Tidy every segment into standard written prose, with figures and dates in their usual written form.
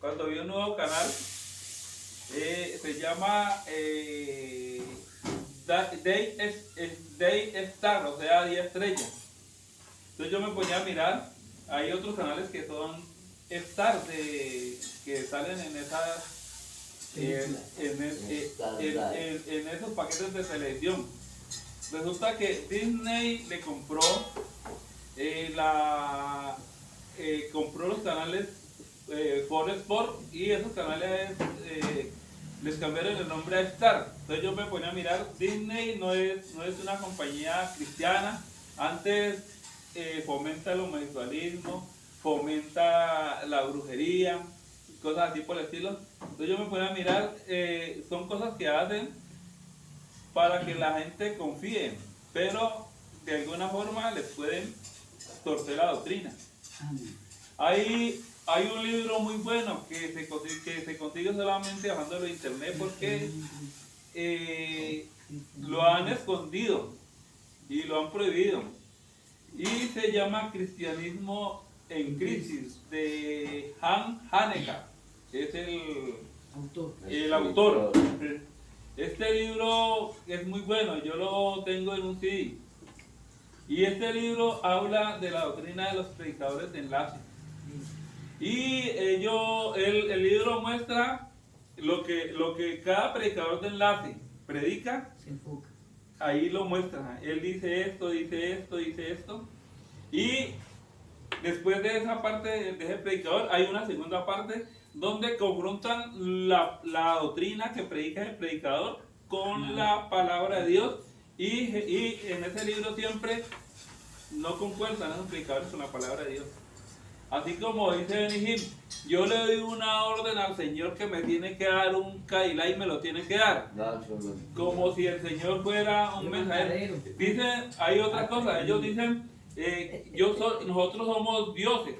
cuando vi un nuevo canal, se llama Day Star, o sea, 10 estrellas. Entonces yo me ponía a mirar, hay otros canales que son Stars, que salen en esas en esos paquetes de televisión. Resulta que Disney le compró compró los canales Fox Sport, y esos canales les cambiaron el nombre a Star. Entonces yo me ponía a mirar, Disney no es una compañía cristiana. Antes fomenta el homosexualismo, fomenta la brujería, cosas así por el estilo. Entonces yo me ponía a mirar, son cosas que hacen para que la gente confíe, pero de alguna forma les pueden torcer la doctrina. Hay un libro muy bueno que se consigue solamente bajándolo de internet, porque lo han escondido y lo han prohibido, y se llama Cristianismo en Crisis, de Han Haneca, que es el autor. Este libro es muy bueno, yo lo tengo en un CD. Y este libro habla de la doctrina de los predicadores de enlace. Y el libro muestra lo que cada predicador de enlace predica. Se enfoca. Ahí lo muestra. Él dice esto, dice esto, dice esto. Y después de esa parte de ese predicador, hay una segunda parte donde confrontan la doctrina que predica el predicador con la palabra de Dios. Y en ese libro siempre no concuerdan esos predicadores con la palabra de Dios. Así como dice Benny Hinn, yo le doy una orden al Señor que me tiene que dar un Cadillac y me lo tiene que dar. Como si el Señor fuera un mensajero. Dicen, hay otra cosa, ellos dicen, nosotros somos dioses.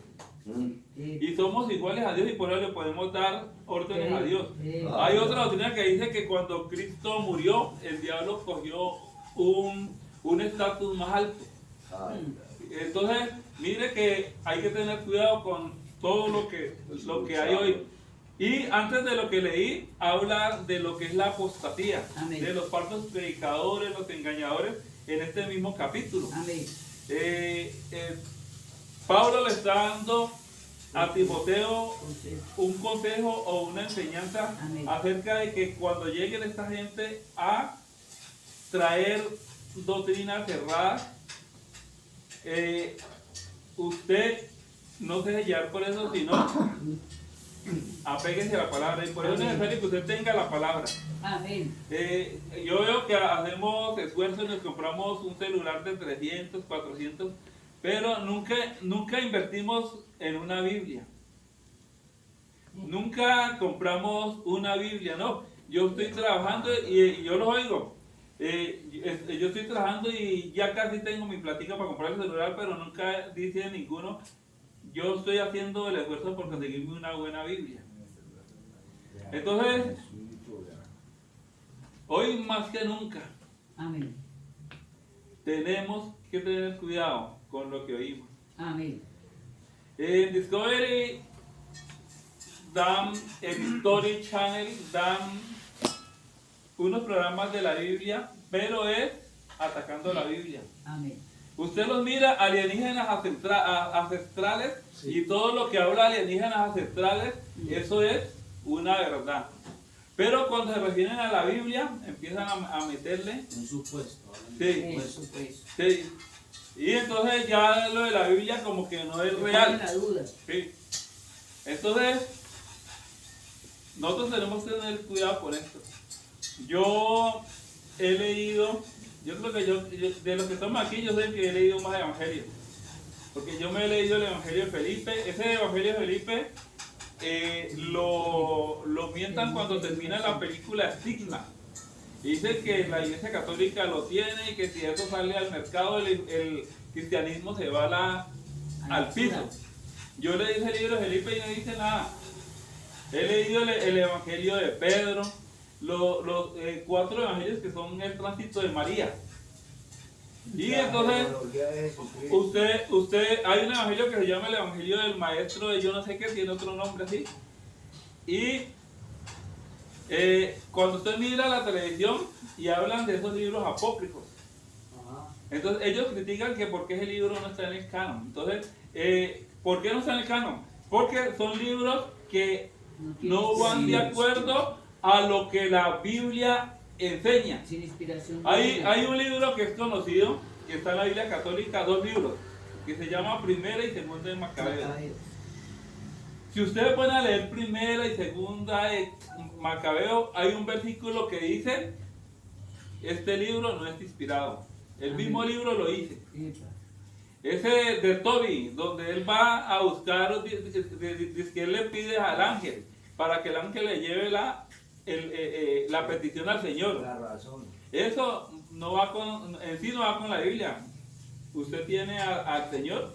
Y somos iguales a Dios, y por eso le podemos dar órdenes a Dios. Hay otra doctrina que dice que cuando Cristo murió, el diablo cogió un estatus más alto. Entonces, mire que hay que tener cuidado con todo lo que hay hoy. Y antes de lo que leí, habla de lo que es la apostasía. Amén. De los falsos predicadores, los engañadores, en este mismo capítulo. Amén. Pablo le está dando a Timoteo un consejo o una enseñanza. Amén. Acerca de que cuando lleguen esta gente a traer doctrinas cerradas, usted no se deje llevar por eso, sino apéguese a la palabra. Y por eso es necesario que usted tenga la palabra. Amén. Yo veo que hacemos esfuerzos y nos compramos un celular de 300, 400, pero nunca invertimos en una Biblia. Nunca compramos una Biblia, no. Yo estoy trabajando y yo lo oigo. Yo estoy trabajando y ya casi tengo mi platica para comprar el celular, pero nunca dice ninguno, yo estoy haciendo el esfuerzo por conseguirme una buena Biblia. Entonces, hoy más que nunca, amén, tenemos que tener cuidado con lo que oímos. Amén. En Discovery en History Channel dan unos programas de la Biblia, pero es atacando la Biblia. Amén. Usted los mira, alienígenas ancestrales, sí. Y todo lo que habla alienígenas ancestrales, eso es una verdad. Pero cuando se refieren a la Biblia, empiezan a meterle un supuesto. Sí. Supuesto. Sí. Y entonces ya lo de la Biblia como que no es real. La duda. Sí. Entonces, nosotros tenemos que tener cuidado con esto. Yo he leído, yo creo que de los que estamos aquí, yo sé que he leído más evangelios. Porque yo me he leído el Evangelio de Felipe. Ese Evangelio de Felipe lo mientan cuando termina la película Estigma. Dice que la Iglesia Católica lo tiene y que si eso sale al mercado, el cristianismo se va al piso. Yo leí ese libro de Felipe y no dice nada. He leído el Evangelio de Pedro, los 4 evangelios que son el tránsito de María. Y entonces, hay un evangelio que se llama el Evangelio del Maestro de yo no sé qué, tiene otro nombre así. Y cuando usted mira la televisión y hablan de esos libros apócrifos, entonces ellos critican que por qué ese libro no está en el canon. Entonces, ¿por qué no está en el canon? Porque son libros que no van de acuerdo a lo que la Biblia enseña. Sin inspiración. Hay un libro que es conocido, que está en la Biblia católica, 2 libros, que se llama Primera y Segunda de Macabeos. Si ustedes van a leer Primera y Segunda de Macabeo, hay un versículo que dice, este libro no es inspirado. El mismo libro lo dice. Ese de Toby, donde él va a buscar, dice que él le pide al ángel, para que el ángel le lleve la petición al Señor. La razón. Eso no va en sí no va con la Biblia. Usted tiene al Señor,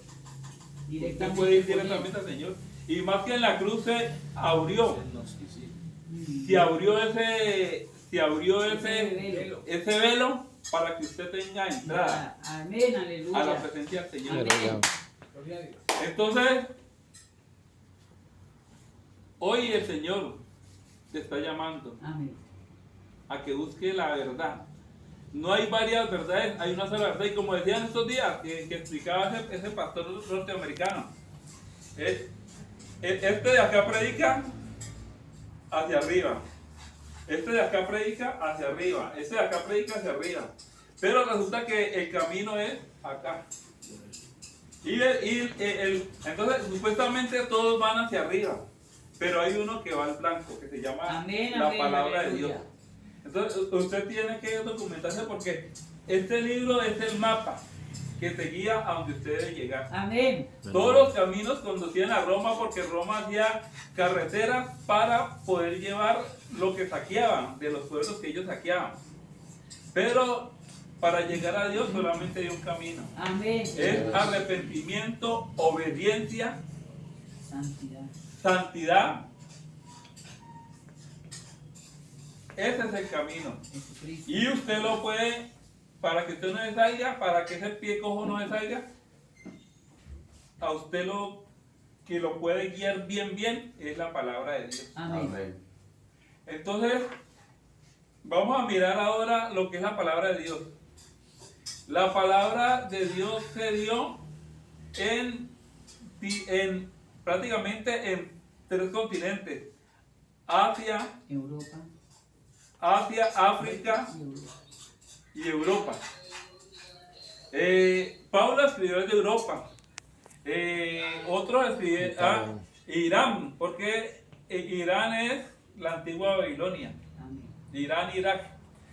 usted puede ir directamente al Señor. Y más que en la cruz se abrió ese velo para que usted tenga entrada. Amén, aleluya. A la presencia del Señor. Amén. Entonces, hoy el Señor te está llamando Amén. a que busque la verdad. No hay varias verdades, hay una sola verdad. Y como decían estos días, que explicaba ese pastor norteamericano, este de acá predica hacia arriba, este de acá predica hacia arriba, este de acá predica hacia arriba, pero resulta que el camino es acá. Entonces supuestamente todos van hacia arriba, pero hay uno que va al blanco, que se llama la palabra de Dios. Entonces usted tiene que documentarse, porque este libro es el mapa que te guía a donde usted debe llegar. Amén. Todos los caminos conducían a Roma, porque Roma hacía carreteras para poder llevar lo que saqueaban de los pueblos que ellos saqueaban. Pero para llegar a Dios solamente hay un camino. Amén. Es arrepentimiento, obediencia, santidad. Ese es el camino. Jesucristo. Y usted lo puede, para que usted no se salga, para que ese pie cojo no se salga, a usted que lo puede guiar bien es la palabra de Dios. Amén. Entonces, vamos a mirar ahora lo que es la palabra de Dios. La palabra de Dios se dio prácticamente en 3 continentes: Asia, África y Europa. Pablo escribió desde Europa. Otro escribió Irán, porque Irán es la antigua Babilonia. Irán, Irak.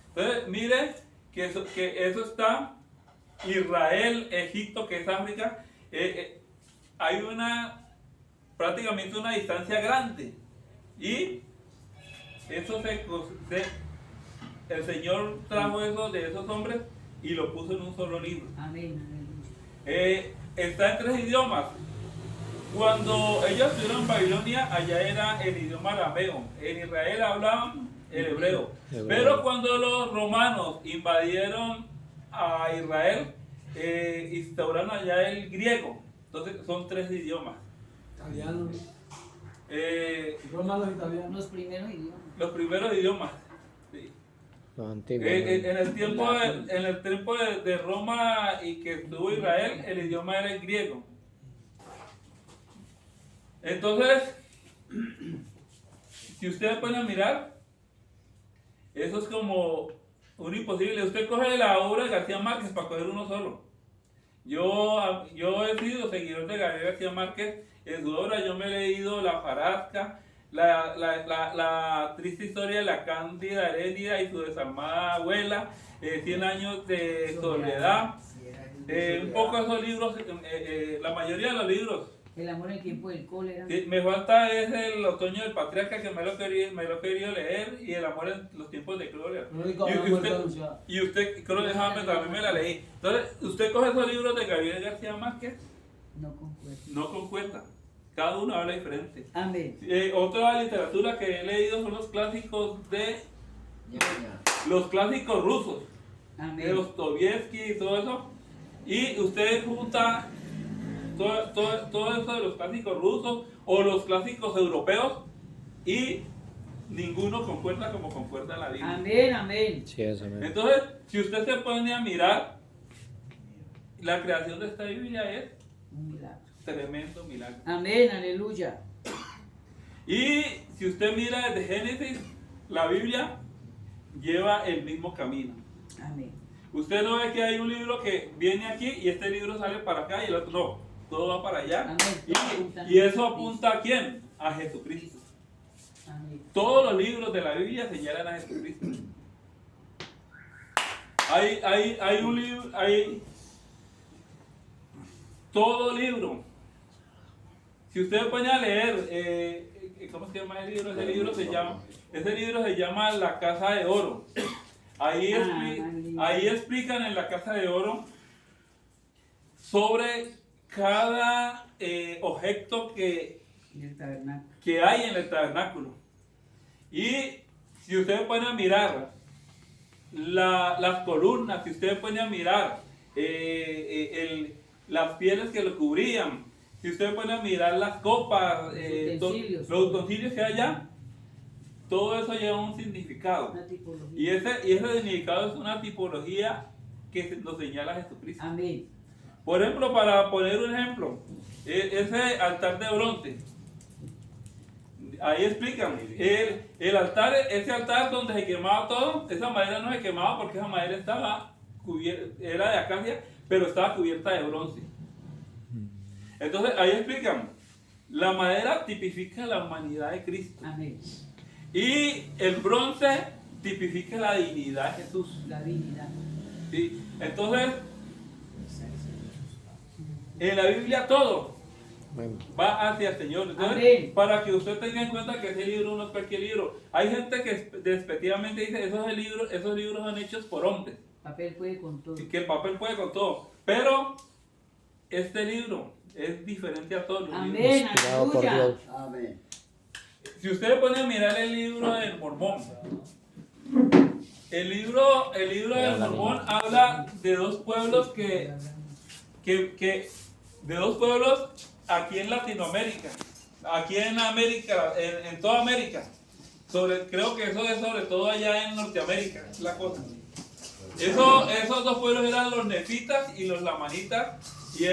Entonces, mire que eso está Israel, Egipto, que es África. Hay prácticamente una distancia grande. Y eso el Señor trajo eso de esos hombres y lo puso en un solo libro. Amén. Está en 3 idiomas. Cuando ellos estuvieron en Babilonia, allá era el idioma arameo. En Israel hablaban el hebreo. Pero cuando los romanos invadieron a Israel, instauraron allá el griego. Entonces son 3 idiomas. Italiano. Romanos italianos. Los primeros idiomas. Sí. Los antiguos. En el tiempo de Roma y que estuvo Israel, el idioma era el griego. Entonces, si ustedes pueden mirar, eso es como un imposible. Usted coge la obra de García Márquez para coger uno solo. Yo he sido seguidor de Gabriel García Márquez. En su obra yo me he leído La Farasca, la triste historia de la cándida Heréndida y su desalmada abuela, 100 años de soledad, un poco de esos libros, la mayoría de los libros. El amor en el tiempo del cólera. Sí, me falta es El otoño del patriarca, que me lo he querido leer, y El amor en los tiempos de cólera. Y usted, creo que también me la leí. Entonces, usted coge esos libros de Gabriel García Márquez, no concuerdan. Cada uno habla diferente. Amén. Otra literatura que he leído son los clásicos rusos. Amén. De Dostoyevsky y todo eso. Y usted junta todo eso de los clásicos rusos o los clásicos europeos, y ninguno concuerda como concuerda la Biblia. Amén, amén. Sí, eso, amén. Entonces, si usted se pone a mirar, la creación de esta Biblia es Un milagro. tremendo milagro. Amén, aleluya. Y si usted mira desde Génesis, la Biblia lleva el mismo camino. Amén. Usted no ve que hay un libro que viene aquí y este libro sale para acá y el otro no. Todo va para allá. Amén. Y eso apunta a quién? A Jesucristo. Amén. Todos los libros de la Biblia señalan a Jesucristo. Hay un libro, todo libro. Si usted pone a leer, ¿cómo se llama el libro? Ese libro se llama La Casa de Oro. Ahí explican en La Casa de Oro sobre cada objeto Y el tabernáculo. que hay en el tabernáculo. Y si usted pone a mirar las columnas, si usted pone a mirar las pieles que lo cubrían, si usted pone a mirar las copas, los utensilios que hay allá, todo eso lleva un significado. Una tipología. Y ese significado es una tipología que nos señala Jesucristo. Amén. Por ejemplo, para poner un ejemplo, ese altar de bronce, ahí explican, el altar, ese altar donde se quemaba todo, esa madera no se quemaba porque esa madera estaba cubierta, era de acacia, pero estaba cubierta de bronce. Entonces ahí explican, la madera tipifica la humanidad de Cristo. Amén. Y el bronce tipifica la divinidad de Jesús. La divinidad. ¿Sí? Entonces, en la Biblia todo Amén. va hacia el Señor. Entonces, Amén. para que usted tenga en cuenta que ese libro no es cualquier libro. Hay gente que despectivamente dice esos libros son hechos por hombres. Papel puede con todo. Y que el papel puede con todo. Pero este libro es diferente a todos los libros. Amén, Inspirado por aleluya. Dios. Amén. Si usted pone a mirar el libro del Mormón, el libro del Mormón habla de dos pueblos de dos pueblos aquí en Latinoamérica, aquí en América, en toda América. Creo que eso es sobre todo allá en Norteamérica, es la cosa. Esos dos pueblos eran los nefitas y los lamanitas, y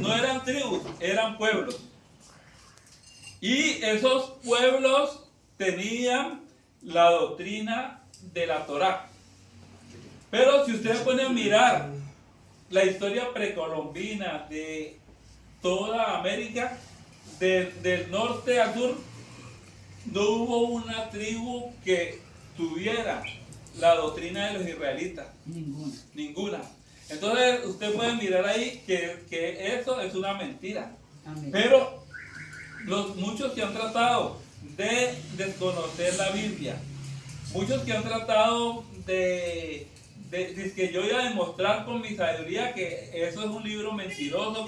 no eran tribus, eran pueblos. Y esos pueblos tenían la doctrina de la Torá. Pero si usted pone a mirar la historia precolombina de toda América, del norte al sur, no hubo una tribu que tuviera la doctrina de los israelitas. Ninguna. Ninguna. Entonces usted puede mirar ahí que eso es una mentira. Amén. Pero muchos que han tratado de desconocer la Biblia, muchos que han tratado de que yo iba a demostrar con mi sabiduría que eso es un libro mentiroso,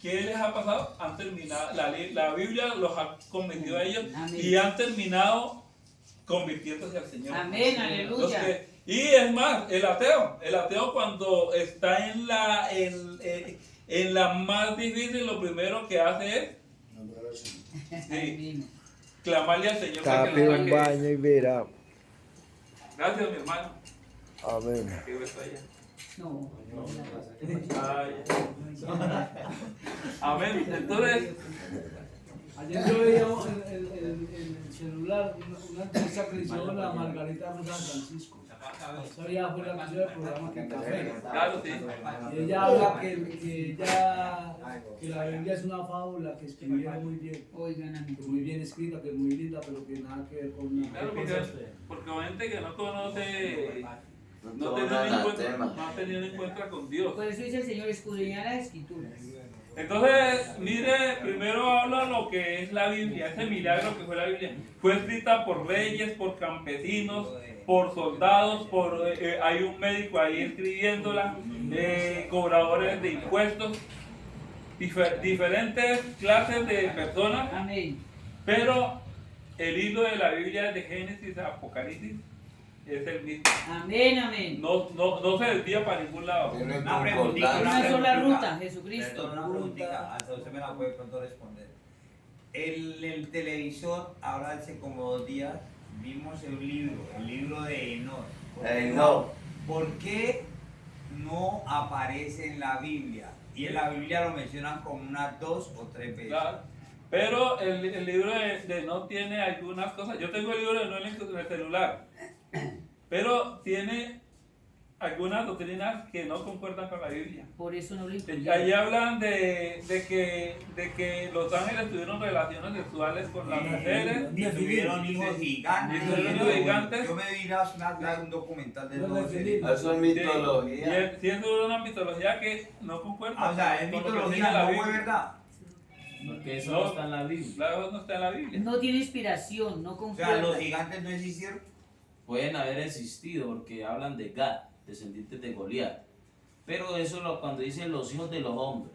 ¿qué les ha pasado? Han terminado, la Biblia los ha convencido a ellos. Amén. Y han terminado convirtiéndose al Señor. Amén, aleluya. Y es más, el ateo cuando está en la más difícil, lo primero que hace es Amén. clamarle al Señor para que Tape lo un saque. baño y verá. Gracias, mi hermano. Amén. Qué beso allá. No. Ay. Amén. Entonces, Ayer yo veía en el celular una entrevista que le hicieron a Margarita Rosa Francisco. Eso ya fue la canción del programa que café. claro, sí. Y ella habla que la Biblia es una fábula que escribieron muy bien. Oigan a mí. Que muy bien escrita, que es muy linda, pero que nada que ver con nada. Claro, ¿Qué piensa usted? porque hay gente que no conoce, no No ha tema. tenido en cuenta con Dios. Por eso dice el Señor, escudriñar las escrituras. Entonces, mire, primero habla lo que es la Biblia, ese milagro que fue la Biblia. Fue escrita por reyes, por campesinos, por soldados, hay un médico ahí escribiéndola, cobradores de impuestos, diferentes clases de personas, Amén. pero el hilo de la Biblia de Génesis a Apocalipsis es el mismo. Amén, amén. No se desvía para ningún lado. Tiene Una preguntita, concordancia. Una sola ruta, Jesucristo. Perdón, una preguntita, hasta usted me la puede pronto responder. el televisor, ahora hace como 2 días, vimos el libro de Enoch. ¿Por qué no aparece en la Biblia? Y en la Biblia lo mencionan como unas 2 o 3 veces. Claro. Pero el libro de no tiene algunas cosas. Yo tengo el libro de no en el celular. Pero tiene algunas doctrinas que no concuerdan con la Biblia. Por eso no lo Ahí incluyeron. hablan de que los ángeles tuvieron relaciones sexuales con las mujeres. Y tuvieron hijos Sí. gigantes. Y tuvieron hijos gigantes. Yo me vi un documental de Los todo definidos. eso. Eso es Sí, mitología. sí, es una mitología que no concuerda. O sea, es con lo que mitología, dice la no Biblia. fue verdad. Porque eso No. no está en la Biblia. Claro, no está en la Biblia. No tiene inspiración, no O sea, concuerda. los gigantes no existieron. Pueden haber existido porque hablan de Gad, descendientes de Goliat. Pero eso cuando dicen los hijos de los hombres,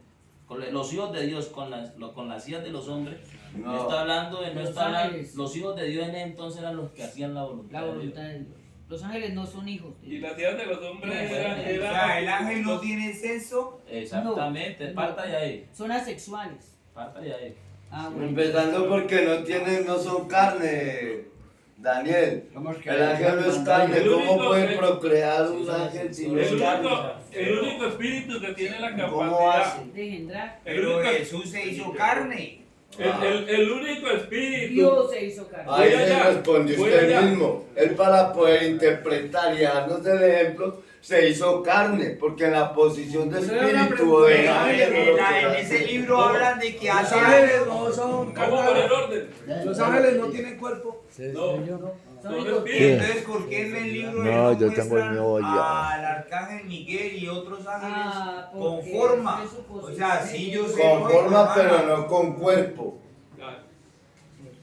los hijos de Dios con las hijas de los hombres, no, está hablando de, no Los está hablando, ángeles. los hijos de Dios en ese entonces eran los que hacían la voluntad, La de voluntad Dios. de Dios. Los ángeles no son hijos de Y Dios. las hijas de los hombres No, eran. o O sea, el ángel no los- tiene sexo. Exactamente, No, parta no. de ahí, Son asexuales. parta de ahí. Ah, bueno. Empezando porque no son carne, Daniel. El ángel no es carne. El ¿Cómo único puede que- procrear Sí, un sí, ángel sí, si no El es único, carne? el único espíritu que tiene la ¿Cómo capacidad. hace? De engendrar. El Pero único, Jesús se hizo carne. el único espíritu. Dios se hizo carne. Voy Ahí allá, se responde voy usted allá. mismo. Él para poder interpretar y darnos el ejemplo, se hizo carne, porque en la posición de Eso era una espíritu o de pregunta. ángel no lo puede En ese hacer. libro hablan de que Los hace ángeles años. no son ¿Cómo poner carnales. orden? Los ángeles no tienen cuerpo. No. Son Son hijos de Y espíritus. entonces, ¿por qué en el libro No, no yo tengo el muestran mío ya. al arcángel Miguel y otros ángeles Ah, con porque forma? es su O posición sea, de sí, Dios. yo sé. Con forma, hermana. pero no con cuerpo. Claro.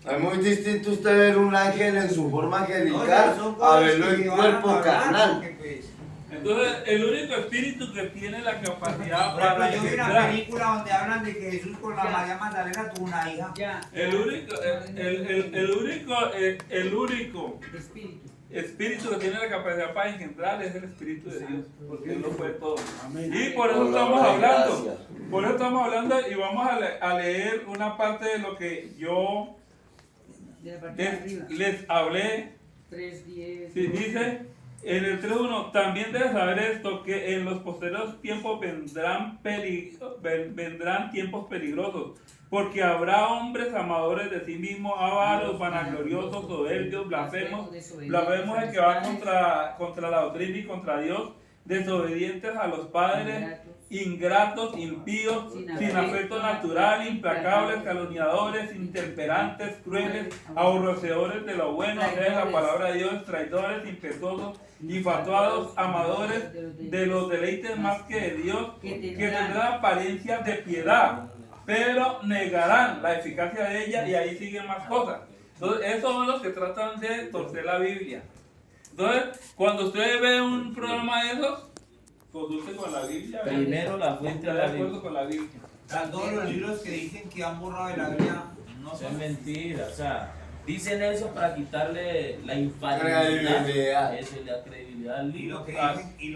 Es muy distinto usted ver un ángel en su forma No, o sea, angelical son a cosas verlo que en van a cuerpo hablar, carnal. porque, pues, Entonces, el único espíritu que tiene la capacidad por ejemplo, para yo vi una engendrar. película donde hablan de que Jesús con la Ya. María Magdalena tuvo una hija. Ya. El único Espíritu. espíritu que tiene la capacidad para engendrar es el espíritu de Dios, porque Él lo fue todo. Amén. Y por eso Por la estamos obra de hablando. gracia. Por eso estamos hablando y vamos a leer una parte de lo que yo De la parte de arriba. les hablé. 3:10. Sí, dice en el 3.1, también debes saber esto, que en los posteriores tiempos vendrán tiempos peligrosos, porque habrá hombres amadores de sí mismos, avaros, vanagloriosos, soberbios, blasfemos el que va contra la doctrina y contra Dios, desobedientes a los padres, ingratos, impíos, sin afecto natural, implacables, calumniadores, intemperantes, crueles, aborrecedores de lo bueno, de la palabra de Dios, traidores, impetuosos, infatuados, amadores de los deleites más que de Dios, que tendrán apariencia de piedad, pero negarán la eficacia de ella, y ahí siguen más cosas. Entonces, esos son los que tratan de torcer la Biblia. Entonces, cuando usted ve un programa de esos, conduce con la Biblia. ¿verdad? Primero la fuente Está de de la acuerdo Biblia. con la Biblia. O sea, todos los libros que dicen que han borrado de la Biblia no Eso es son. mentira, o sea, dicen eso para quitarle la infalibilidad, Credibilidad. eso es la credibilidad al Y libro. lo que dicen, y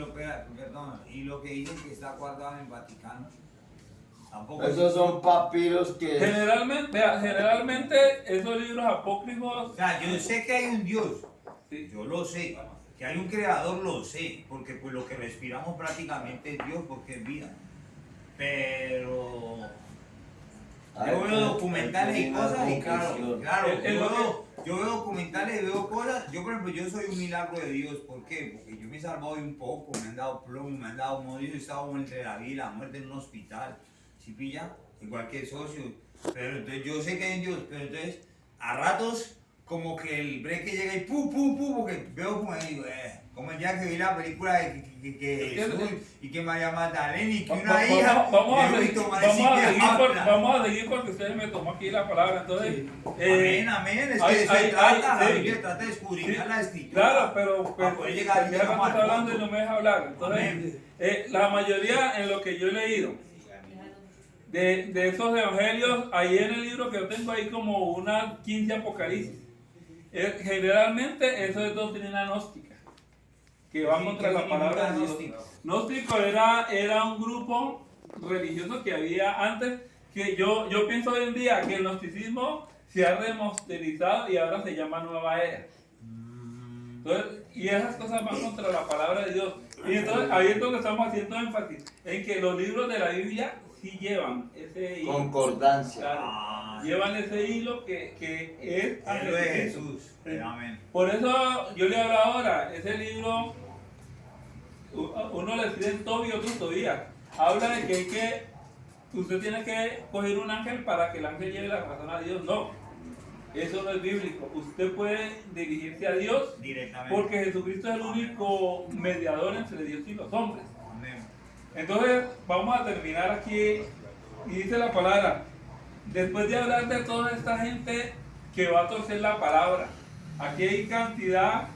lo que dicen que está guardado en el Vaticano. Tampoco. Esos son papiros que... Generalmente esos libros apócrifos, O sea, yo sé que hay un Dios. sí, Yo lo sé. Que hay un creador, lo sé. Porque pues lo que respiramos prácticamente es Dios, porque es vida. Pero yo veo documentales y cosas y claro, yo veo documentales y veo cosas. Yo, por ejemplo, yo soy un milagro de Dios. ¿Por qué? Porque yo me he salvado de un poco, me han dado plomo, me han dado modo. Yo he estado entre la vida y la muerte en un hospital. ¿Sí pilla? Igual que el socio. Pero entonces yo sé que hay un Dios, pero entonces a ratos como que el break que llega y porque veo como digo, como el día que vi la película de que Jesús y que María Magdalena y que una hija. vamos a yo vi seguir, tomar ese que habla. vamos a seguir porque usted me tomó aquí la palabra. Entonces, Amén, amén. Es que hay- se hay- trata, la sí. Biblia trata de escudriñar Sí, la escritura. claro, pero Para poder llegar ya llegamos cuando al está hablando y fondo. no me deja hablar. Entonces, Amén. la mayoría en lo que yo he leído de esos evangelios, ahí en el libro que yo tengo ahí como unas 15 apocalipsis. Generalmente eso es doctrina gnóstica, que va Sí, contra ¿qué la palabra de Dios. significa gnóstico? Gnóstico era un grupo religioso que había antes, que yo pienso hoy en día que el gnosticismo se ha remasterizado y ahora se llama Nueva Era. Entonces, y esas cosas van contra la palabra de Dios. Y entonces ahí es donde estamos haciendo énfasis, en que los libros de la Biblia sí llevan ese hilo. Concordancia. Claro, llevan ese hilo que es a Él lo es Jesucristo. Jesús. Amén. Por eso yo le hablo ahora, ese libro, uno le escribe en Tobio, otro Tobías. Habla de que usted tiene que coger un ángel para que el ángel lleve la razón a Dios. No, eso no es bíblico. Usted puede dirigirse a Dios Directamente. porque Jesucristo es el único mediador entre Dios y los hombres. Amén. Entonces, vamos a terminar aquí. Y dice la palabra, después de hablar de toda esta gente que va a torcer la palabra, aquí hay cantidad,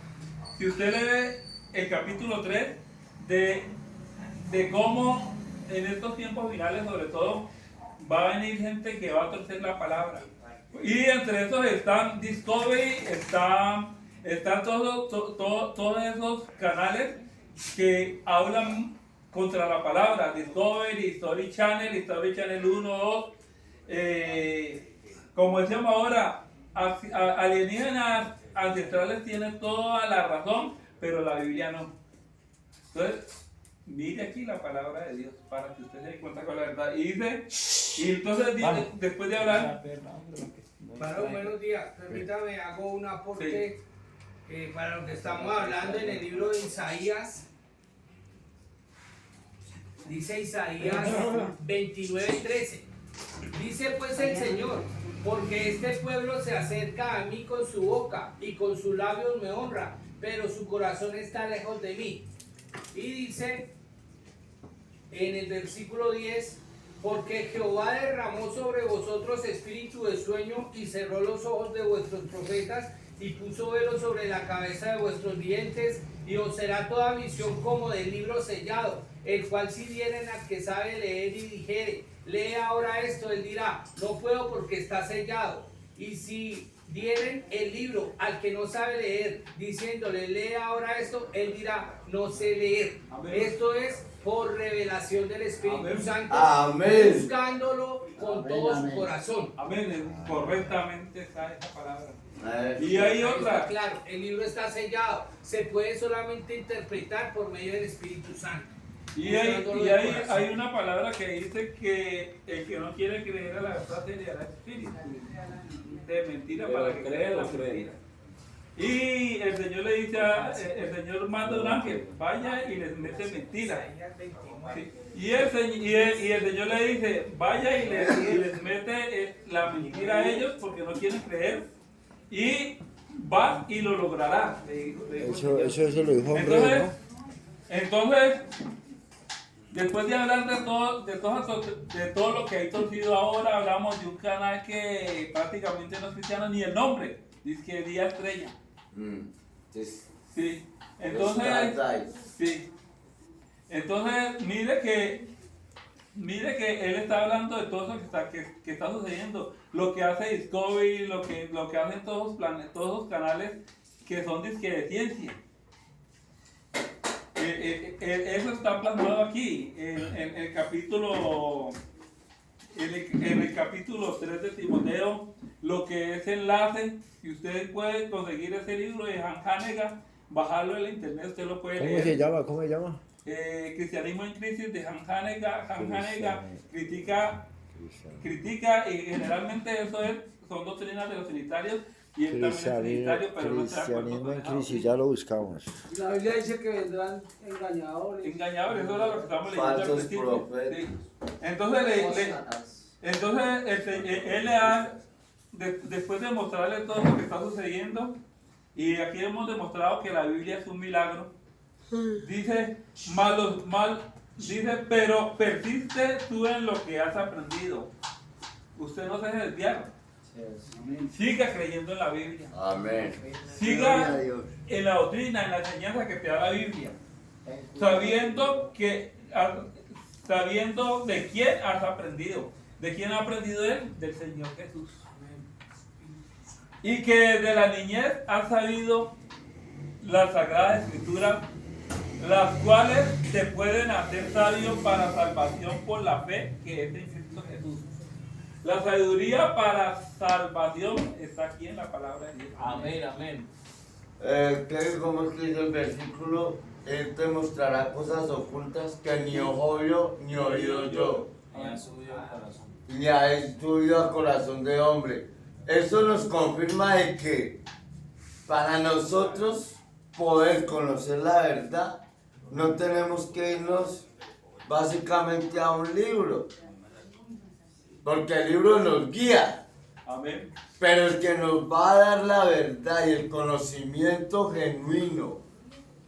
si usted lee el capítulo 3, de cómo en estos tiempos finales, sobre todo, va a venir gente que va a torcer la palabra. Y entre esos están Discovery, están todos esos canales que hablan contra la palabra. Discovery, History Channel 1, 2, como decíamos ahora, alienígenas ancestrales tienen toda la razón, pero la Biblia no. Entonces, mire aquí la palabra de Dios para que usted se dé cuenta con la verdad. Y dice, y entonces dice, después de hablar, Varón, buenos días. Permítame, hago un aporte para lo que estamos hablando en el libro de Isaías. Dice Isaías 29:13. Dice pues el Señor, porque este pueblo se acerca a mí con su boca y con sus labios me honra, pero su corazón está lejos de mí. Y dice en el versículo 10, porque Jehová derramó sobre vosotros espíritu de sueño y cerró los ojos de vuestros profetas y puso velo sobre la cabeza de vuestros dientes y os será toda visión como del libro sellado, el cual si dieren al que sabe leer y dijere, lee ahora esto, él dirá, no puedo porque está sellado. Y si dieren el libro al que no sabe leer, diciéndole, lee ahora esto, él dirá, no sé leer. Amén. Esto es por revelación del Espíritu Amén. Santo, Amén. buscándolo con Amén, todo amén. su corazón. amén, correctamente está esa palabra. Eh, Y hay Ahí está otra, claro, el libro está sellado, se puede solamente interpretar por medio del Espíritu Santo. Buscándolo de corazón. hay una palabra que dice que el que no quiere creer a la verdad se le hará espíritu de mentira Pero para que cree, crea la lo cree. mentira. Y el Señor le dice, el Señor manda un ángel, vaya y les mete mentira. Isaías 29. Sí. Y el Señor le dice, vaya y les mete la mentira a ellos porque no quieren creer. Y va y lo logrará. le dijo el Señor. Eso lo dijo hombre, ¿no? Entonces, después de hablar de todo lo que hay torcido ahora, hablamos de un canal que prácticamente no es cristiano ni el nombre, dice que Día Estrella. es- Sí. Entonces, sí. Entonces, mire que él está hablando de todo eso que está sucediendo, lo que hace Discovery, lo que hacen todos los canales que son disque de ciencia. Eso está plasmado aquí en el capítulo 3 de Timoteo, lo que es enlace. Si usted puede conseguir ese libro de Han Hanega, bajarlo en la internet, usted lo puede ¿Cómo leer. se llama? ¿Cómo se llama? Cristianismo en crisis de Han Hanega. Han Hanega critica y generalmente son doctrinas de los trinitarios y él también es trinitario, pero no está de acuerdo Cristianismo con en esa crisis, doctrina. ya lo buscamos. Y la Biblia dice que vendrán engañadores. Engañadores, eso era lo que estamos leyendo al Falsos principio. profetas. Sí. Entonces, él le da, después de mostrarle todo lo que está sucediendo, y aquí hemos demostrado que la Biblia es un milagro, dice, dice, pero persiste tú en lo que has aprendido. Usted no se deje desviar. Siga creyendo en la Biblia. Amén. Siga Gloria a Dios. en la doctrina, en la enseñanza que te da la Biblia. Sabiendo de quién has aprendido. ¿De quién ha aprendido él? Del Señor Jesús. Y que desde la niñez has sabido las Sagradas Escrituras, las cuales te pueden hacer sabio para salvación por la fe que es en Cristo Jesús. La sabiduría para salvación está aquí en la palabra de Dios. Amén, amén. ¿Cómo es que dice el versículo? Él te mostrará cosas ocultas que ni ojo vio ni oído yo, Y ha subido el corazón. ni ha estudiado a corazón de hombre. Eso nos confirma de que para nosotros poder conocer la verdad, no tenemos que irnos básicamente a un libro, porque el libro nos guía, Amén. pero el que nos va a dar la verdad y el conocimiento genuino,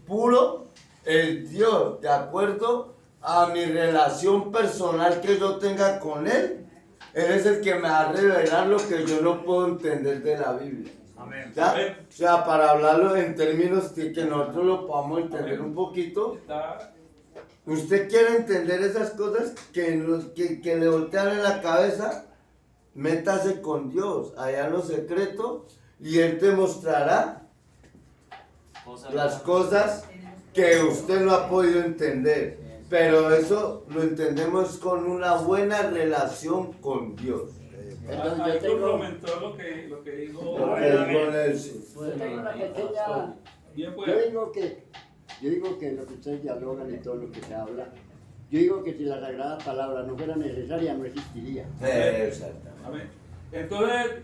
puro, es Dios, de acuerdo a mi relación personal que yo tenga con Él. Él es el que me va a revelar lo que yo no puedo entender de la Biblia. Amén. ¿Ya? Amén. O sea, para hablarlo en términos que nosotros lo podamos entender Amén. un poquito. Está, Usted quiere entender esas cosas que le voltean en la cabeza, métase con Dios, allá en lo secreto, y Él te mostrará las cosas que usted no ha podido entender. Pero eso lo entendemos con una buena relación con Dios. Entonces ahí yo tengo, complementó lo que dijo. Con él, sí. yo tengo una pequeña... Bien, pues. Yo digo que lo que ustedes dialogan y todo lo que se habla, yo digo que si la Sagrada Palabra no fuera necesaria, no existiría. Exactamente. Amén. Entonces,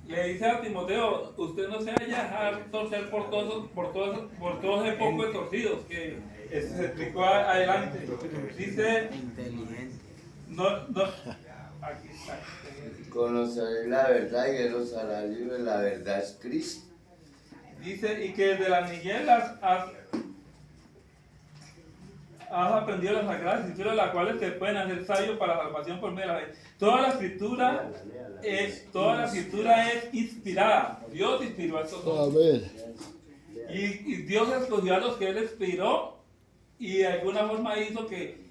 le dice a Timoteo, usted no se vaya a dejar torcer por todos esos pocos torcidos que se explicó adelante. Dice, no, aquí está. Conoceré la verdad y Él os hará libre. La verdad es Cristo. Dice, y que desde la niñez has aprendido las sagradas escrituras, las cuales te pueden hacer sabio para la salvación por medio de la fe. Toda la escritura es inspirada. Dios inspiró a estos hombres. Amén. Y Dios escogió a los que Él inspiró y de alguna forma hizo que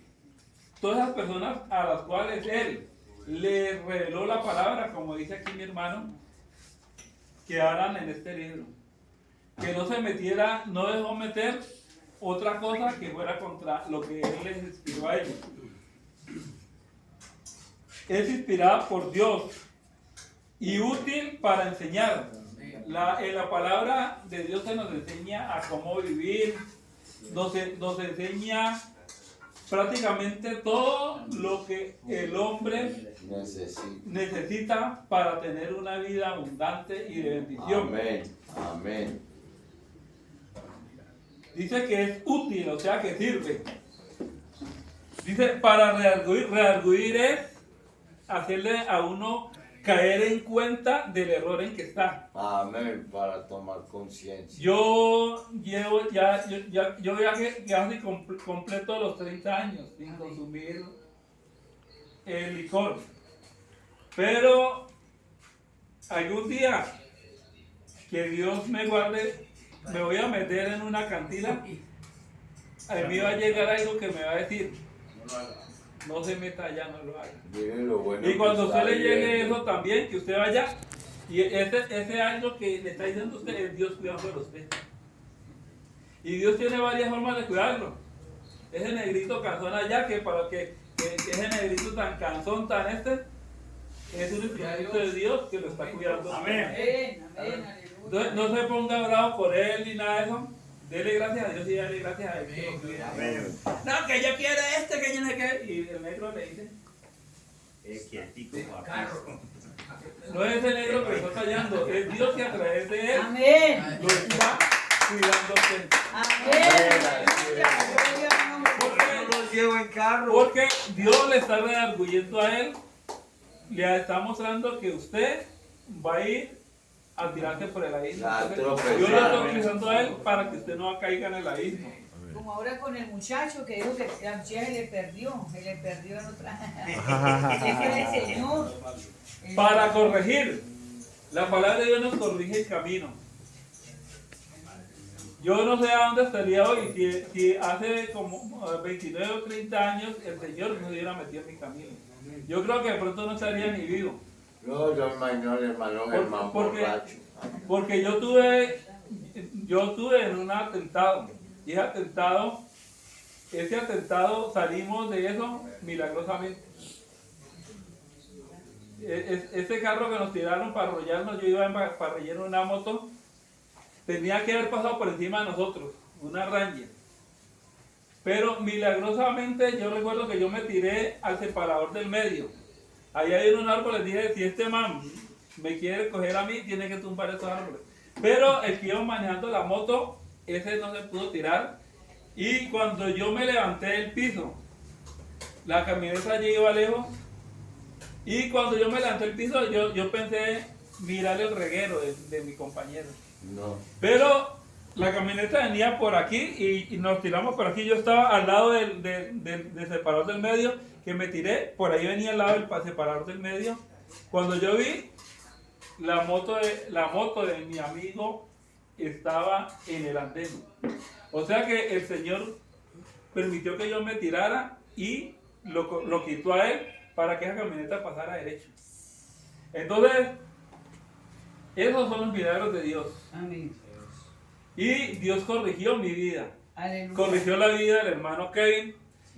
todas las personas a las cuales Él le reveló la palabra, como dice aquí mi hermano, quedaran en este libro. Que no se metiera, no dejó meter otra cosa que fuera contra lo que Él les inspiró a ellos. Es inspirada por Dios y útil para enseñar. En la palabra de Dios se nos enseña a cómo vivir, nos enseña prácticamente todo lo que el hombre necesita para tener una vida abundante y de bendición. Amén. Amén. Dice que es útil, o sea que sirve. Dice, para redarguir es hacerle a uno caer en cuenta del error en que está. Amén. Para tomar conciencia. Yo llevo yo casi completo los 30 años sin consumir el licor. Pero algún día que Dios me guarde, me voy a meter en una cantina. A mí va a llegar algo que me va a decir, no se meta allá, no lo haga. Miren lo bueno Y cuando que usted está le llegue viendo. eso también, que usted vaya, y ese algo que le está diciendo usted es Dios cuidando de usted. Y Dios tiene varias formas de cuidarlo. Ese negrito cansón allá, que ese negrito tan cansón, es un instrumento de Dios que lo está cuidando. Amén, amén, Entonces, no se ponga bravo por él ni nada de eso. Dele gracias a Dios y dale gracias a él que lo cuida. No, que yo quiero que yo no sé qué. Y el negro le dice, Quietico, papi. no es ese negro que está fallando, es Dios que a través de él Amén. lo está cuidando a usted. Amén. No los llevo en carro. Porque Dios le está redarguyendo a él, le está mostrando que usted va a ir a tirarse por el abismo. Entonces, Dios le está utilizando a él para que usted no caiga en el abismo. Como ahora con el muchacho que dijo que la muchacha se le perdió en otra. Ese es el Señor. Para corregir. La palabra de Dios nos corrige el camino. Yo no sé a dónde estaría hoy si hace como 29 o 30 años el Señor no hubiera metido en mi camino. Yo creo que de pronto no estaría ni vivo. No, yo imagino el hermano Germán borracho. Porque yo tuve en un atentado. Y ese atentado salimos de eso milagrosamente. ese carro que nos tiraron para arrollarnos, yo iba para arrollar una moto, tenía que haber pasado por encima de nosotros, una Ranger. Pero milagrosamente yo recuerdo que yo me tiré al separador del medio. Ahí hay unos árboles, dije, si este man me quiere coger a mí, tiene que tumbar esos árboles. Pero el que iba manejando la moto, ese no se pudo tirar. Y cuando yo me levanté del piso, la camioneta ya iba lejos. Y cuando yo me levanté del piso, yo pensé mirar el reguero de mi compañero. No. Pero la camioneta venía por aquí y nos tiramos por aquí. Yo estaba al lado del separador del medio, que me tiré. Por ahí venía al lado del separador del medio. Cuando yo vi, la moto de mi amigo estaba en el andén. O sea que el Señor permitió que yo me tirara y lo quitó a él para que esa camioneta pasara derecho. Entonces, esos son los milagros de Dios. Amén. Y Dios corrigió mi vida. Aleluya. Corrigió la vida del hermano Kevin.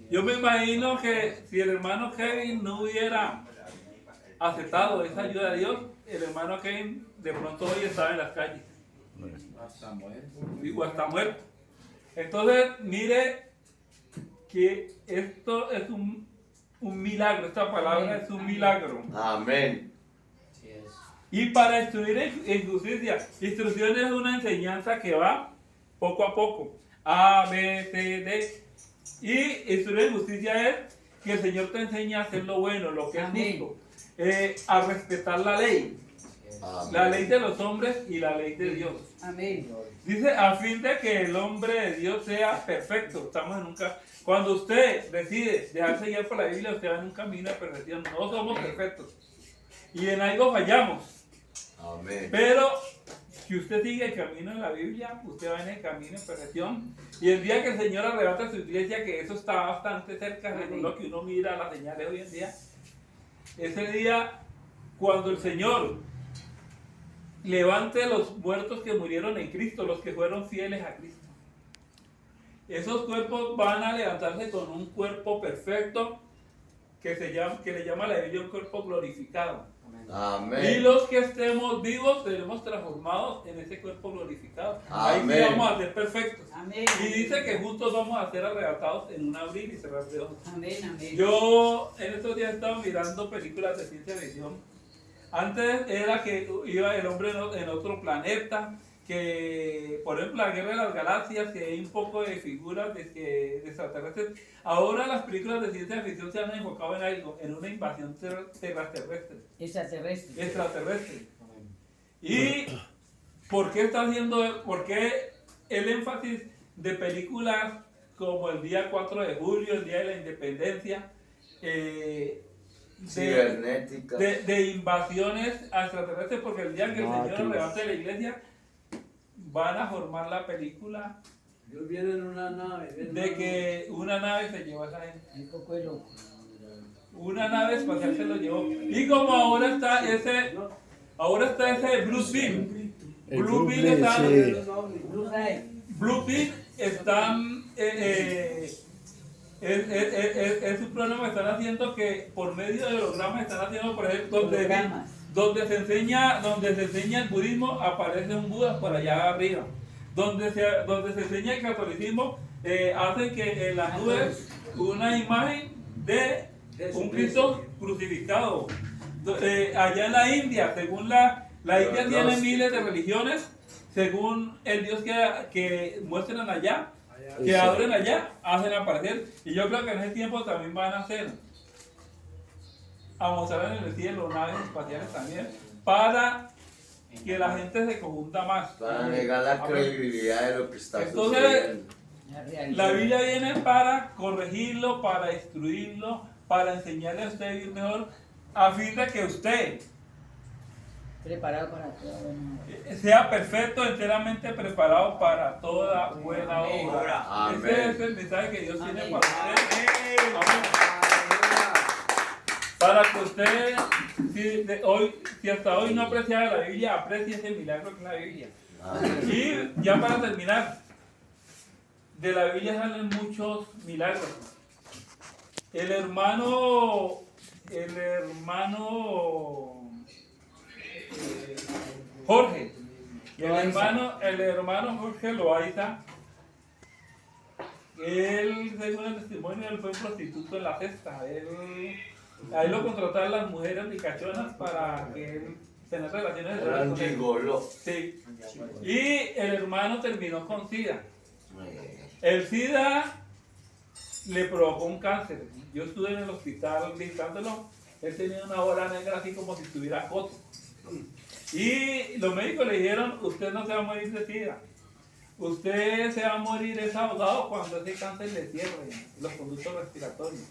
Yo me imagino que si el hermano Kevin no hubiera aceptado esa ayuda de Dios, el hermano Kevin de pronto hoy estaba en las calles. Hasta muerto. O hasta muerto. Entonces, mire que esto es un milagro, esta palabra es un milagro. Amén. Así es. Y para instruir en justicia, instrucción es una enseñanza que va poco a poco. A, B, C, D. Y instruir en justicia es que el Señor te enseña a hacer lo bueno, lo que Amén. es justo. A respetar la ley. La ley de los hombres y la ley de Dios. Amén. Dice, a fin de que el hombre de Dios sea perfecto. Estamos en un cuando usted decide dejarse guiar por la Biblia, usted va en un camino de perfección. No somos perfectos. Y en algo fallamos. Amén. Pero si usted sigue el camino en la Biblia, usted va en el camino de perfección. Y el día que el Señor arrebata su iglesia, que eso está bastante cerca, según lo que uno mira las señales hoy en día, ese día, cuando el Señor levante los muertos que murieron en Cristo, los que fueron fieles a Cristo, esos cuerpos van a levantarse con un cuerpo perfecto que le llama la Biblia un cuerpo glorificado. Y Amén. los que estemos vivos seremos transformados en ese cuerpo glorificado. Ahí sí Amén. vamos a ser perfectos. Amén. Y dice que juntos vamos a ser arrebatados en un abrir y cerrar de ojos. Amén. Amén. Yo en estos días estaba mirando películas de ciencia ficción. Antes era que iba el hombre en otro planeta, que por ejemplo la guerra de las galaxias, que hay un poco de figuras de extraterrestres. Ahora las películas de ciencia ficción se han enfocado en algo, en una invasión extraterrestre. ¿Y por qué por qué el énfasis de películas como el día 4 de julio, el día de la independencia, Cibernética. de invasiones extraterrestres? Porque el día que el Señor arrebate la iglesia, van a formar la película Dios viene en una nave. de que una nave se llevó a esa gente. Un poco de loco. Una nave espacial se lo llevó. Y como ahora está ese Bruce Bean. El Blue Blue Bean Bean, está, sí. Blue Ray. Blue Bean están, es un programa que están haciendo que por medio de hologramas están haciendo, por ejemplo, Hologramas. donde se enseña el budismo, aparece un Buda por allá arriba. Donde se enseña el catolicismo, hacen que en las nubes una imagen de un Cristo crucificado. Allá en la India, según la India tiene miles de religiones, según el Dios que muestran allá, que adoren allá, hacen aparecer. Y yo creo que en ese tiempo también van a mostrar en el cielo naves espaciales también, para que la gente se conjunta más. Para negar la Amén. credibilidad de lo que está Entonces, sucediendo. La realidad. La Biblia viene para corregirlo, para instruirlo, para enseñarle a usted a vivir mejor, a fin de que usted Preparado para todo. Bueno. sea perfecto, enteramente preparado para toda buena obra. Amén. Ese es el mensaje que Dios tiene Amén. para usted. Amén. Para que usted, si hasta hoy no apreciaba la Biblia, aprecie ese milagro que es la Biblia. Amén. Y ya para terminar, de la Biblia salen muchos milagros. El hermano el hermano Jorge. El hermano Jorge Loaiza, él, según el testimonio, él fue prostituto en la cesta. Ahí lo contrataron las mujeres ricachonas para que él tenga relaciones Era un con él. gigolo. Sí. Y el hermano terminó con SIDA. El SIDA le provocó un cáncer. Yo estuve en el hospital visitándolo. Él tenía una bola negra así como si tuviera coto. Y los médicos le dijeron, usted no se va a morir de SIDA. Usted se va a morir es ahogado cuando ese cáncer le cierre los conductos respiratorios.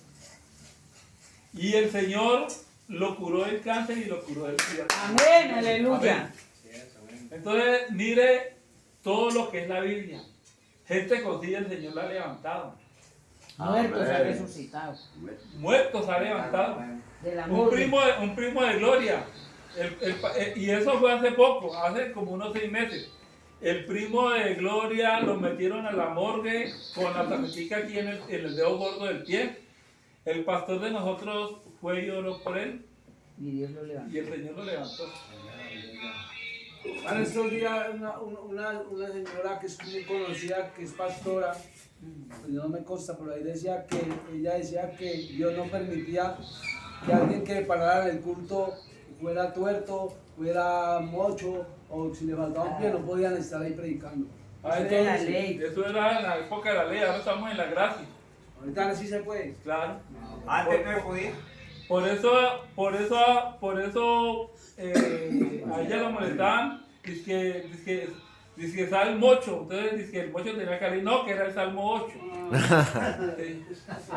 Y el Señor lo curó del cáncer y lo curó del SIDA. Amén, aleluya. Amén. Entonces, mire todo lo que es la Biblia. Gente con SIDA el Señor la ha levantado. Muertos ha Amén. resucitado. Muertos ha levantado. Del Un amor. primo de Gloria. Y eso fue hace poco, hace como unos 6 meses. El primo de Gloria lo metieron a la morgue con la tarjetita aquí en el dedo gordo del pie. El pastor de nosotros fue y oró por él Y Dios lo levantó. y el Señor lo levantó. En estos días una señora que es muy conocida, que es pastora, pues no me consta, pero ahí decía que ella decía que Dios no permitía que alguien que parara en el culto fuera tuerto, fuera mocho, o si le faltaba un pie no podían estar ahí predicando. Ah, Eso es la ley. Eso era en la época de la ley, ahora estamos en la gracia. Ahorita sí se puede. Claro. Antes no se podía. Por eso a ella lo molestaban, dice que Salmo 8, entonces dice que el mocho tenía que salir, no, que era el Salmo 8. Sí.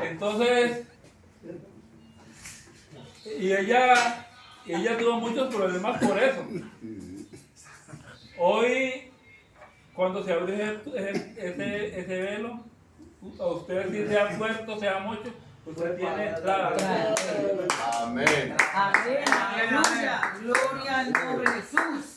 Entonces, y ella tuvo muchos problemas por eso. Hoy, cuando se abre ese velo, a usted si sea tuerto, sea mocho, usted tiene entrada. Amén. Amén, aleluya. Gloria al nombre de Jesús.